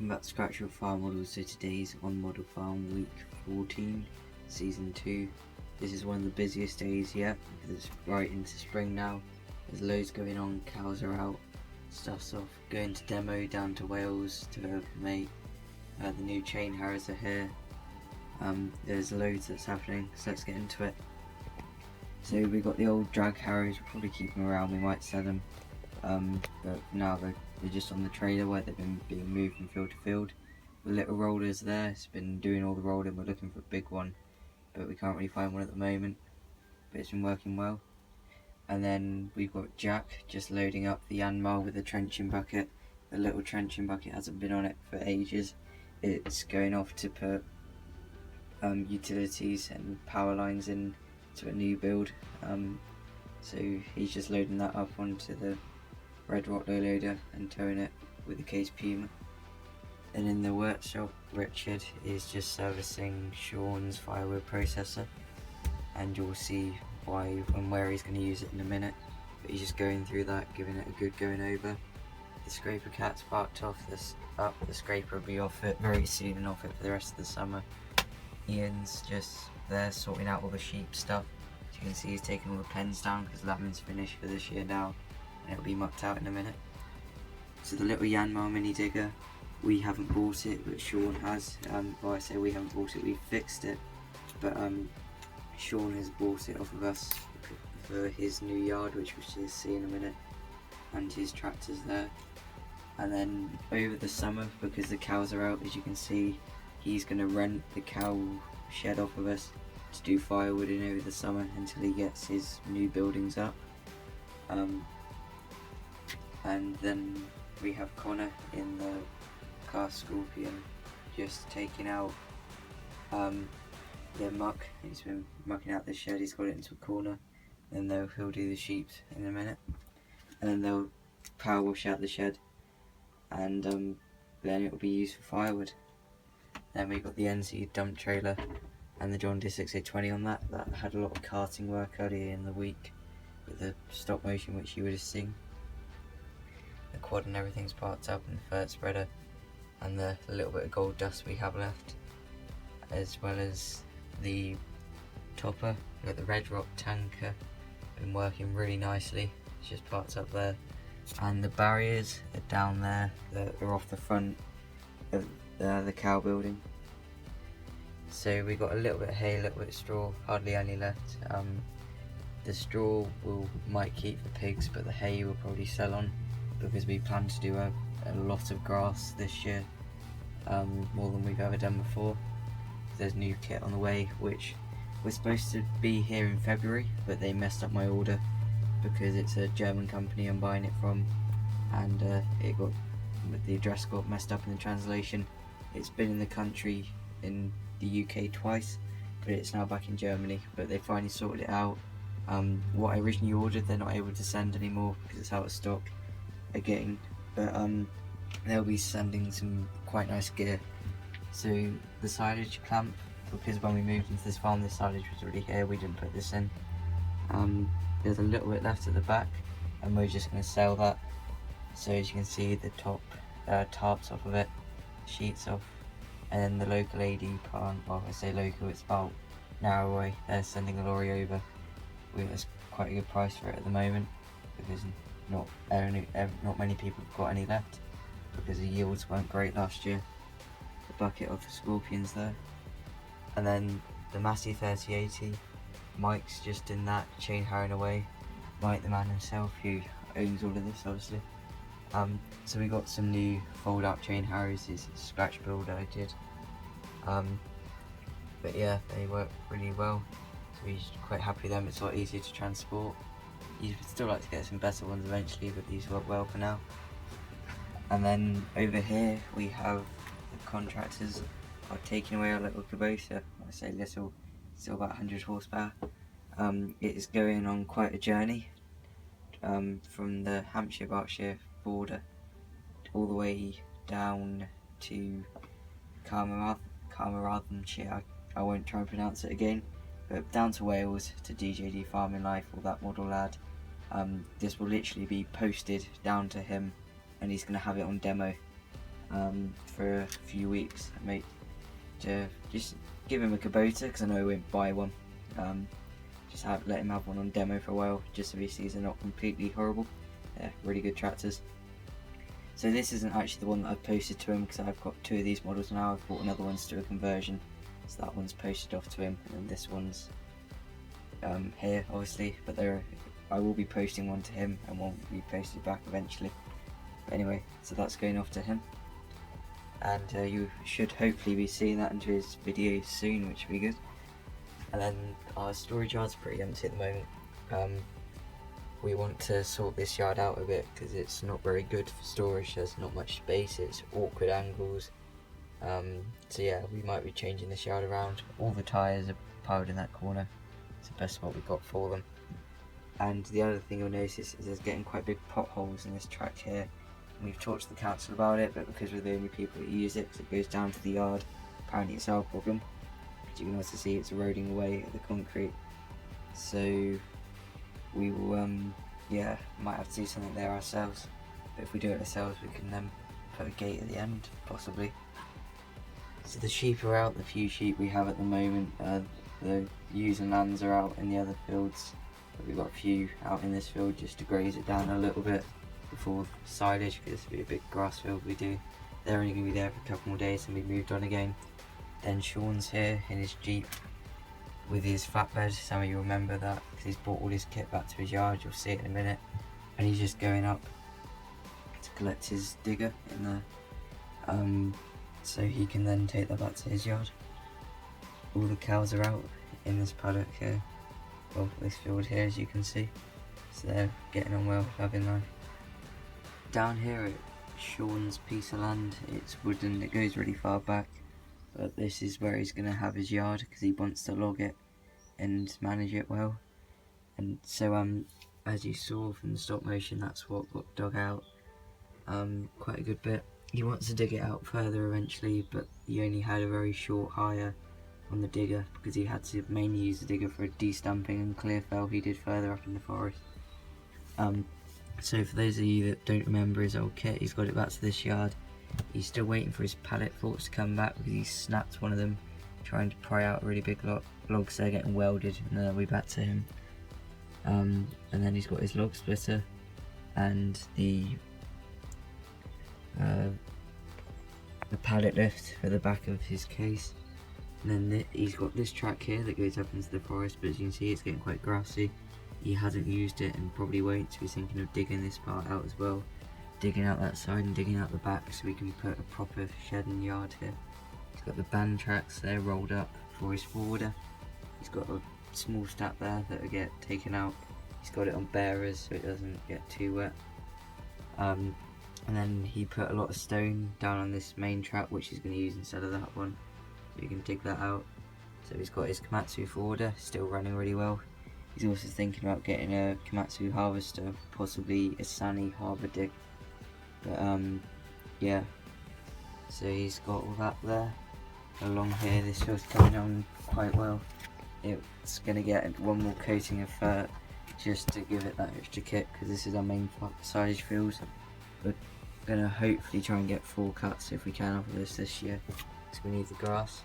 Welcome back to Scratch Your Farm Models. So today's on Model Farm week 14, season 2. This is one of the busiest days yet because it's right into spring now. There's loads going on, cows are out, stuff's off, going to demo down to Wales to mate. The new chain harrows are here. There's loads that's happening, so let's get into it. So we got the old drag harrows, we'll probably keep them around, we might sell them. But now they're just on the trailer where they've been being moved from field to field. The little rollers there, it's been doing all the rolling, we're looking for a big one, but we can't really find one at the moment, but it's been working well. And then we've got Jack just loading up the Yanmar with the trenching bucket. The little trenching bucket hasn't been on it for ages. It's going off to put utilities and power lines in to a new build. So he's just loading that up onto the red rock low loader and towing it with the case Puma. And in the workshop, Richard is just servicing Sean's firewood processor, and you'll see why and where he's going to use it in a minute. But he's just going through that, giving it a good going over. The scraper cat's parked off this up. The scraper will be off it very soon and off it for the rest of the summer. Ian's just there sorting out all the sheep stuff. As you can see, he's taking all the pens down because lambing's finished for this year now, and it'll be mucked out in a minute. So the little Yanmar mini digger, we haven't bought it, but Sean has. Well, I say we haven't bought it, we fixed it, but Sean has bought it off of us for his new yard, which we'll see in a minute, and his tractor's there. And then over the summer, because the cows are out, as you can see, he's going to rent the cow shed off of us to do firewood in over the summer until he gets his new buildings up. And then we have Connor in the car Scorpion just taking out the muck. He's been mucking out the shed, he's got it into a corner, and then he'll do the sheep in a minute, and then they'll power wash out the shed, and then it will be used for firewood. Then we got the NC dump trailer and the John Deere 6820 on that. That had a lot of carting work earlier in the week with the stop motion, which you would have seen. The quad and everything's parked up, and the fert spreader and the little bit of gold dust we have left, as well as the topper. We've got the red rock tanker, been working really nicely, it's just parked up there, and the barriers are down there that are off the front of the cow building. So we got a little bit of hay, a little bit of straw, hardly any left. The straw might keep the pigs, but the hay will probably sell on, because we plan to do a lot of grass this year, more than we've ever done before. There's new kit on the way, which we're supposed to be here in February, but they messed up my order because it's a German company I'm buying it from, and the address got messed up in the translation. It's been in the country in the UK twice, but it's now back in Germany, but they finally sorted it out. What I originally ordered they're not able to send anymore because it's out of stock again, but they'll be sending some quite nice gear. So the silage clamp, because when we moved into this farm, this silage was already here, we didn't put this in. There's a little bit left at the back, and we're just going to sell that. So as you can see, the top tarps off of it, sheets off, and then the local AD plant, well I say local, it's about Narroway, they're sending a lorry over. It's quite a good price for it at the moment, because not many people have got any left, because the yields weren't great last year. The bucket of the Scorpions there, and then the Massey 3080, Mike's just in that, chain harrowing away. Mike, the man himself, who owns all of this obviously. So we got some new fold out chain harrows, it's a scratch build I did, but yeah, they work really well, so we're quite happy with them. It's a lot easier to transport. You'd still like to get some better ones eventually, but these work well for now. And then over here we have the contractors are taking away our little Kubota. I say little, still about 100 horsepower. It is going on quite a journey from the Hampshire-Berkshire border all the way down to Carmarthenshire. I won't try and pronounce it again, but down to Wales to DJD Farming Life, or that model lad. This will literally be posted down to him, and he's going to have it on demo. for a few weeks, mate, to just give him a Kubota, because I know he won't buy one. Just let him have one on demo for a while, just so he sees they're not completely horrible. Yeah, really good tractors. So this isn't actually the one that I've posted to him, because I've got 2 of these models now. I've bought another one to do a conversion, so that one's posted off to him, and then this one's here obviously, but I will be posting one to him and one will be posted back eventually. But anyway, so that's going off to him, and you should hopefully be seeing that into his videos soon, which will be good. And then our storage yard's pretty empty at the moment. We want to sort this yard out a bit, because it's not very good for storage. There's not much space, it's awkward angles. So yeah, we might be changing this yard around. All the tyres are piled in that corner. It's the best spot we've got for them. And the other thing you'll notice is there's getting quite big potholes in this track here. And we've talked to the council about it, but because we're the only people that use it, because it goes down to the yard, apparently it's our problem. As you can also see, it's eroding away at the concrete. So we will, yeah, might have to do something there ourselves. But if we do it ourselves, we can put a gate at the end, possibly. So the sheep are out. The few sheep we have at the moment, the ewes and lambs are out in the other fields. But we've got a few out in this field just to graze it down a little bit before silage, because this will be a big grass field we do. They're only going to be there for a couple more days and we moved on again. Then Sean's here in his Jeep with his flatbed. Some of you remember that, because he's brought all his kit back to his yard. You'll see it in a minute. And he's just going up to collect his digger in there, so he can then take that back to his yard. All the cows are out in this paddock here, well, this field here, as you can see. So they're getting on well, loving life. Down here at Sean's piece of land, it's wooden, it goes really far back. But this is where he's going to have his yard, because he wants to log it and manage it well. And so as you saw from the stop motion, that's what got dug out, quite a good bit. He wants to dig it out further eventually, but he only had a very short hire on the digger, because he had to mainly use the digger for de-stamping and clear fell he did further up in the forest. So for those of you that don't remember his old kit, he's got it back to this yard. He's still waiting for his pallet forks to come back, because he snapped one of them trying to pry out a really big logs. They're getting welded, and then they'll be back to him. And then he's got his log splitter and the pallet lift for the back of his case. And then he's got this track here that goes up into the forest, but as you can see, it's getting quite grassy. He hasn't used it and probably won't, so he's thinking of digging this part out as well. Digging out that side and digging out the back, so we can put a proper shed and yard here. He's got the band tracks there rolled up for his forwarder. He's got a small stack there that will get taken out. He's got it on bearers so it doesn't get too wet. And then he put a lot of stone down on this main track, which he's going to use instead of that one, so you can dig that out. So he's got his Komatsu forwarder, still running really well. He's also thinking about getting a Komatsu harvester, possibly a Sani harbour dig. But yeah, so he's got all that there. Along here, this field's coming on quite well. It's going to get one more coating of fert just to give it that extra kick, because this is our main silage field. We're going to hopefully try and get 4 cuts if we can off of this year, because we need the grass.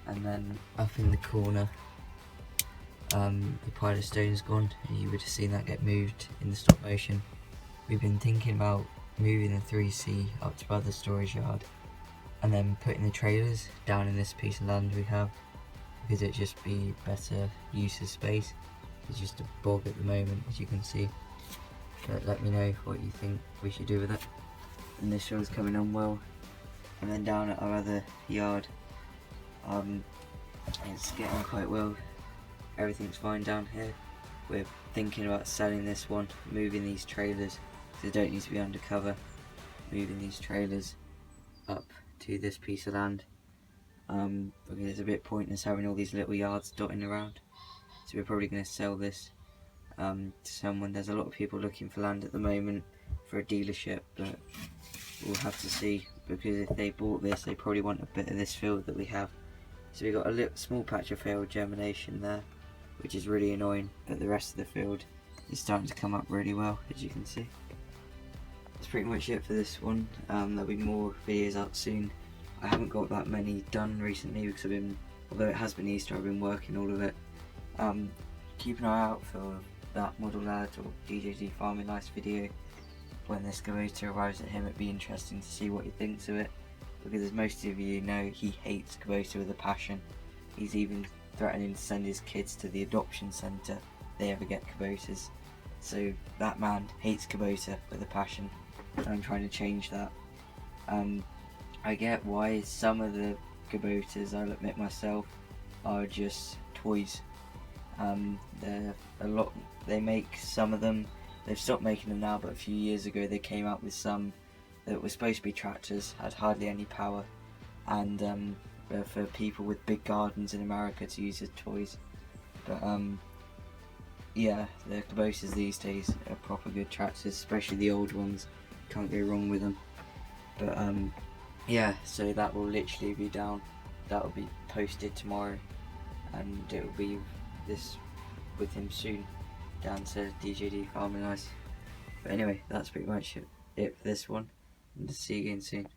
And then up in the corner, the pile of stone's gone. You would have seen that get moved in the stop motion. We've been thinking about moving the 3C up to other storage yard, and then putting the trailers down in this piece of land we have, because it'd just be better use of space. It's just a bog at the moment, as you can see. But let me know what you think we should do with it. And this field's coming on well. And then down at our other yard, it's getting quite well. Everything's fine down here. We're thinking about selling this one, moving these trailers, because they don't need to be undercover. Moving these trailers up to this piece of land, because it's a bit pointless having all these little yards dotting around. So we're probably going to sell this to someone. There's a lot of people looking for land at the moment for a dealership, but we'll have to see, because if they bought this, they probably want a bit of this field that we have. So we've got a little small patch of failed germination there, which is really annoying, but the rest of the field is starting to come up really well, as you can see. that's pretty much it for this one. There'll be more videos out soon. I haven't got that many done recently because although it has been Easter, I've been working all of it. Keep an eye out for that Model Lad or DJD Farming Life video. When this Kubota arrives at him, it'd be interesting to see what he thinks of it, because as most of you know, he hates Kubota with a passion. He's even threatening to send his kids to the adoption centre if they ever get Kubotas. So that man hates Kubota with a passion, and I'm trying to change that. I get why some of the Kubotas, I'll admit myself, are just toys. They make some of them, they've stopped making them now, but a few years ago they came out with some that were supposed to be tractors, had hardly any power, and for people with big gardens in America to use as toys. But yeah, the Kubotas these days are proper good tractors, especially the old ones. Can't go wrong with them. But yeah, so that will literally be down. That will be posted tomorrow, and it will be this with him soon down to DJD Farming Life. But anyway, that's pretty much it for this one, and see you again soon.